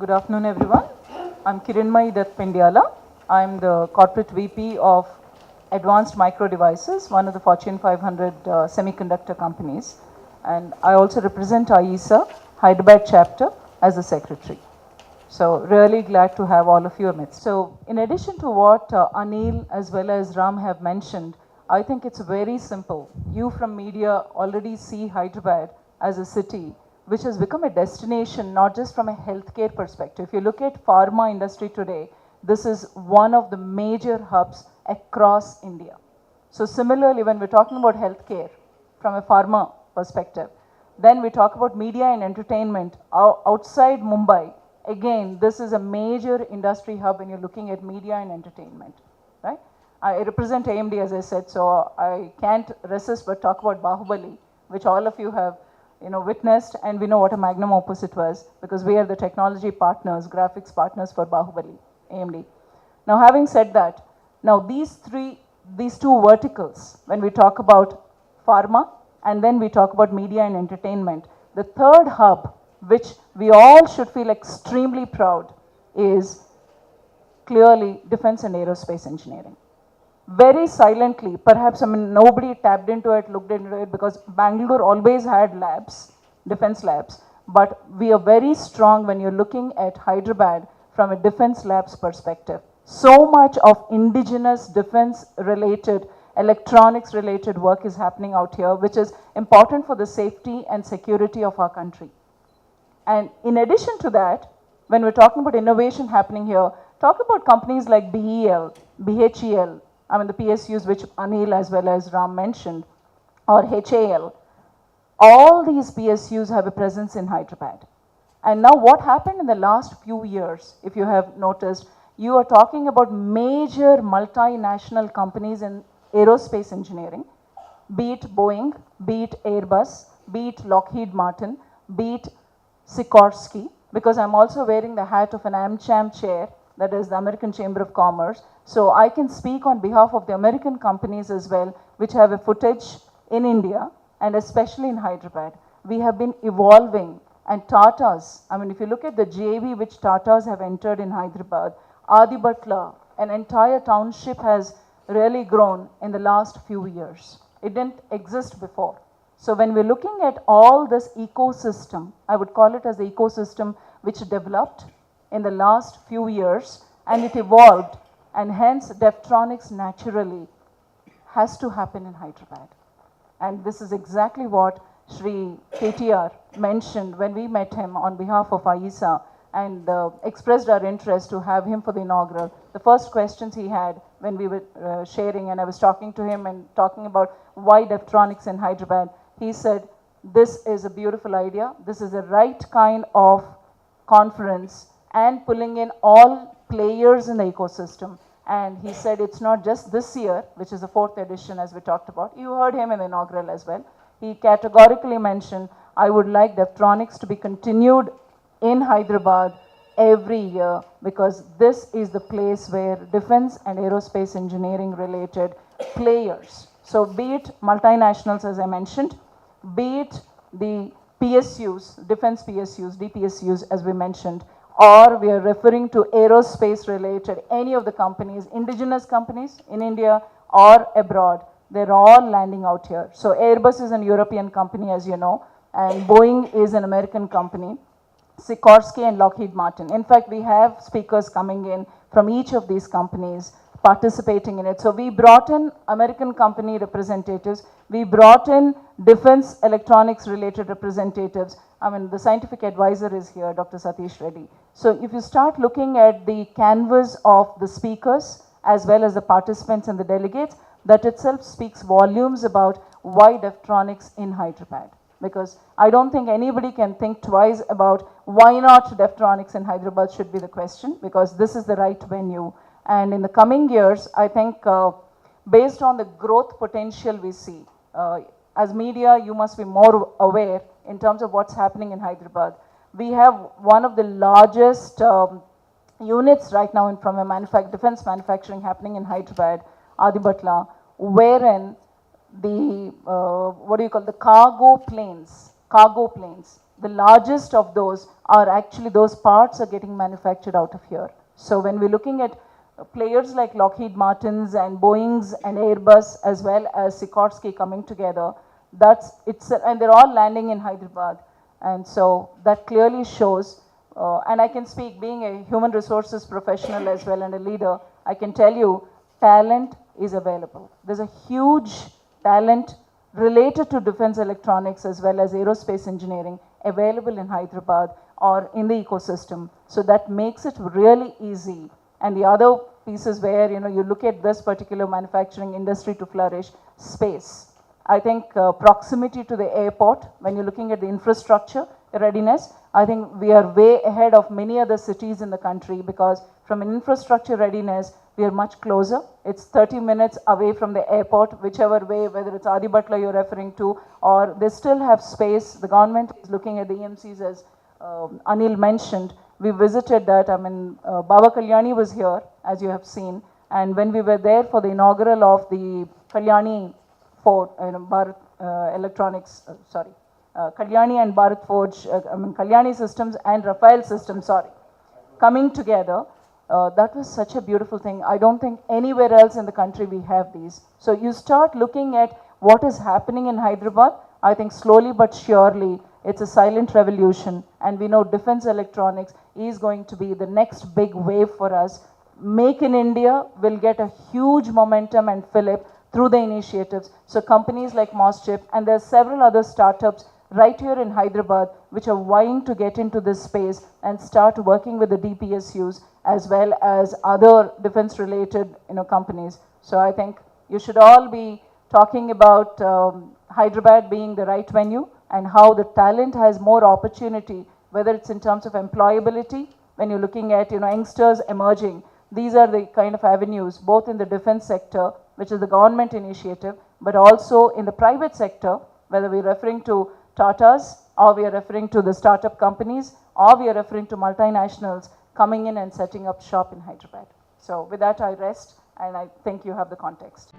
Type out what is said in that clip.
Good afternoon, everyone. I'm Kiranmai Dutt Pindiala. I'm the Corporate VP of Advanced Micro Devices, one of the Fortune 500 semiconductor companies. And I also represent AISA, Hyderabad chapter, as a secretary. So really glad to have all of you amidst. So in addition to what Anil as well as Ram have mentioned, I think it's very simple. You from media already see Hyderabad as a city which has become a destination not just from a healthcare perspective. If you look at pharma industry today, this is one of the major hubs across India. So similarly, when we're talking about healthcare from a pharma perspective, then we talk about media and entertainment outside Mumbai. Again, this is a major industry hub when you're looking at media and entertainment, right? I represent AMD, as I said, so I can't resist but talk about Bahubali, which all of you have witnessed, and we know what a magnum opus it was because we are the technology partners, graphics partners for Bahubali, AMD. Now, having said that, now these two verticals, when we talk about pharma and then we talk about media and entertainment, the third hub, which we all should feel extremely proud, is clearly defense and aerospace engineering. Very silently, perhaps, nobody tapped into it, looked into it, because Bangalore always had labs, defense labs, but we are very strong when you're looking at Hyderabad from a defense labs perspective. So much of indigenous defense related, electronics related work is happening out here, which is important for the safety and security of our country. And in addition to that, when we're talking about innovation happening here, talk about companies like BEL, BHEL, the PSUs which Anil as well as Ram mentioned, or HAL. All these PSUs have a presence in Hyderabad. And now what happened in the last few years, if you have noticed, you are talking about major multinational companies in aerospace engineering, be it Boeing, be it Airbus, be it Lockheed Martin, be it Sikorsky, because I'm also wearing the hat of an AmCham chair, that is the American Chamber of Commerce. So I can speak on behalf of the American companies as well, which have a footage in India and especially in Hyderabad. We have been evolving, and Tatas, if you look at the JV which Tatas have entered in Hyderabad, Adibatla, an entire township has really grown in the last few years. It didn't exist before. So when we're looking at all this ecosystem, I would call it as the ecosystem which developed in the last few years, and it evolved, and hence Deftronics naturally has to happen in Hyderabad. And this is exactly what Shri KTR mentioned when we met him on behalf of AISA and expressed our interest to have him for the inaugural. The first questions he had when we were sharing, and I was talking to him and talking about why Deftronics in Hyderabad, he said, this is a beautiful idea. This is the right kind of conference and pulling in all players in the ecosystem. And he said it's not just this year, which is the 4th edition as we talked about. You heard him in the inaugural as well. He categorically mentioned, I would like Deftronics to be continued in Hyderabad every year, because this is the place where defense and aerospace engineering related players, so be it multinationals as I mentioned, be it the PSUs, defense PSUs, DPSUs as we mentioned, or we are referring to aerospace related, any of the companies, indigenous companies in India or abroad, they're all landing out here. So Airbus is an European company, as you know, and Boeing is an American company, Sikorsky and Lockheed Martin. In fact, we have speakers coming in from each of these companies participating in it. So we brought in American company representatives, we brought in defense electronics related representatives. The scientific advisor is here, Dr. Satish Reddy. So if you start looking at the canvas of the speakers as well as the participants and the delegates, that itself speaks volumes about why Deftronics in Hyderabad. Because I don't think anybody can think twice about why not Deftronics in Hyderabad should be the question, because this is the right venue. And in the coming years, I think based on the growth potential we see, as media, you must be more aware in terms of what's happening in Hyderabad. We have one of the largest units right now from a defense manufacturing happening in Hyderabad, Adibatla, wherein the, the cargo planes the largest of those are actually, those parts are getting manufactured out of here. So when we're looking at players like Lockheed Martins and Boeings and Airbus as well as Sikorsky coming together, and they're all landing in Hyderabad. And so that clearly shows, and I can speak being a human resources professional as well and a leader, I can tell you talent is available. There's a huge talent related to defense electronics as well as aerospace engineering available in Hyderabad or in the ecosystem. So that makes it really easy. And the other pieces where, you look at this particular manufacturing industry to flourish, space. I think proximity to the airport, when you're looking at the infrastructure readiness, I think we are way ahead of many other cities in the country, because from an infrastructure readiness, we are much closer. It's 30 minutes away from the airport, whichever way, whether it's Adi Butler you're referring to, or they still have space. The government is looking at the EMCs, as Anil mentioned. We visited that. Baba Kalyani was here, as you have seen. And when we were there for the inaugural of the Kalyani Fort, Bharat Electronics, Kalyani and Bharat Forge, Kalyani Systems and Rafael Systems, coming together. That was such a beautiful thing. I don't think anywhere else in the country we have these. So you start looking at what is happening in Hyderabad. I think slowly but surely it's a silent revolution, and we know defense electronics is going to be the next big wave for us. Make in India will get a huge momentum and fillip through the initiatives. So companies like Moschip, and there are several other startups right here in Hyderabad which are vying to get into this space and start working with the DPSUs as well as other defense related companies. So I think you should all be talking about Hyderabad being the right venue, and how the talent has more opportunity, whether it's in terms of employability, when you're looking at youngsters emerging. These are the kind of avenues, both in the defense sector, which is the government initiative, but also in the private sector, whether we're referring to Tatas, or we are referring to the startup companies, or we are referring to multinationals coming in and setting up shop in Hyderabad. So with that, I rest, and I think you have the context.